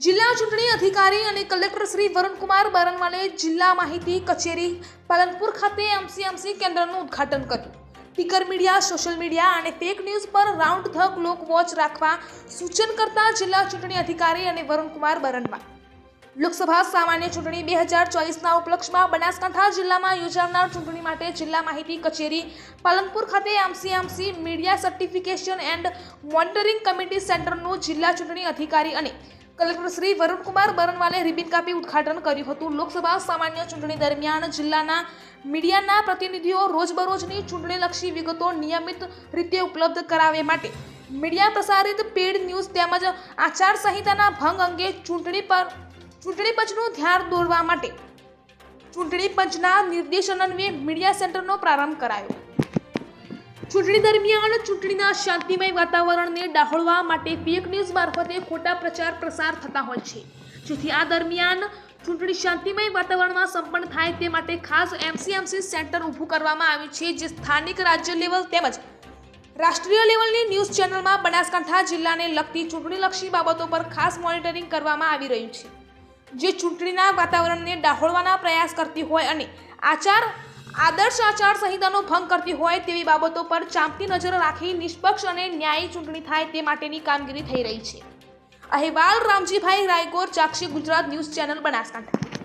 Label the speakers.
Speaker 1: જિલ્લા ચૂંટણી અધિકારી અને કલેક્ટર શ્રી વરુણકુમાર બરનવાલે જિલ્લા માહિતી કચેરી પાલનપુર ખાતે એમસીએમસી કેન્દ્રનું ઉદ્ઘાટન કર્યું. સ્પીકર મીડિયા, સોશિયલ મીડિયા અને ફેક ન્યૂઝ પર રાઉન્ડ ધ ક્લોક વોચ રાખવા સૂચન કરતા જિલ્લા ચૂંટણી અધિકારી અને વરુણકુમાર બરનવાલ લોકસભા સામાન્ય ચૂંટણી 2024ના ઉપલક્ષમાં બનાસકાંઠા જિલ્લામાં યોજાનાર ચૂંટણી માટે જિલ્લા માહિતી કચેરી પાલનપુર ખાતે MCMC media certification and monitoring committee સેન્ટરનું જિલ્લા ચૂંટણી અધિકારી અને કલેક્ટર શ્રી વરુણકુમાર બરનવાલે રિબિન કાપી ઉદ્ઘાટન કર્યું હતું. લોકસભા સામાન્ય ચૂંટણી દરમિયાન જિલ્લાના મીડિયાના પ્રતિનિધિઓ રોજબરોજની ચૂંટણીલક્ષી વિગતો નિયમિત રીતે ઉપલબ્ધ કરાવવા માટે મીડિયા પ્રસારિત પેડ ન્યૂઝ તેમજ આચારસંહિતાના ભંગ અંગે ચૂંટણી પંચનું ધ્યાન દોરવા માટે ચૂંટણી પંચના નિર્દેશન અન્વયે મીડિયા સેન્ટરનો પ્રારંભ કરાયો. ચૂંટણી દરમિયાન ચૂંટણીના શાંતિમય વાતાવરણને ડાહળવા માટે ફેક ન્યૂઝ મારફતે ખોટા પ્રચાર પ્રસાર થતા હોય છે, જેથી આ દરમિયાન ચૂંટણી શાંતિમય વાતાવરણમાં સંપન્ન થાય તે માટે ખાસ એમસીએમસી સેન્ટર ઊભું કરવામાં આવ્યું છે, જે સ્થાનિક, રાજ્ય લેવલ તેમજ રાષ્ટ્રીય લેવલની ન્યૂઝ ચેનલમાં બનાસકાંઠા જિલ્લાને લગતી ચૂંટણીલક્ષી બાબતો પર ખાસ મોનિટરિંગ કરવામાં આવી રહ્યું છે, જે ચૂંટણીના વાતાવરણને ડાહળવાના પ્રયાસ કરતી હોય અને આદર્શ આચાર સંહિતાનો ભંગ કરતી હોય તેવી બાબતો પર ચાંપતી નજર રાખી નિષ્પક્ષ અને ન્યાયી ચૂંટણી થાય તે માટેની કામગીરી થઈ રહી છે. અહેવાલ રામજીભાઈ રાયગોર, ચાક્ષી ગુજરાત ન્યૂઝ ચેનલ, બનાસકાંઠા.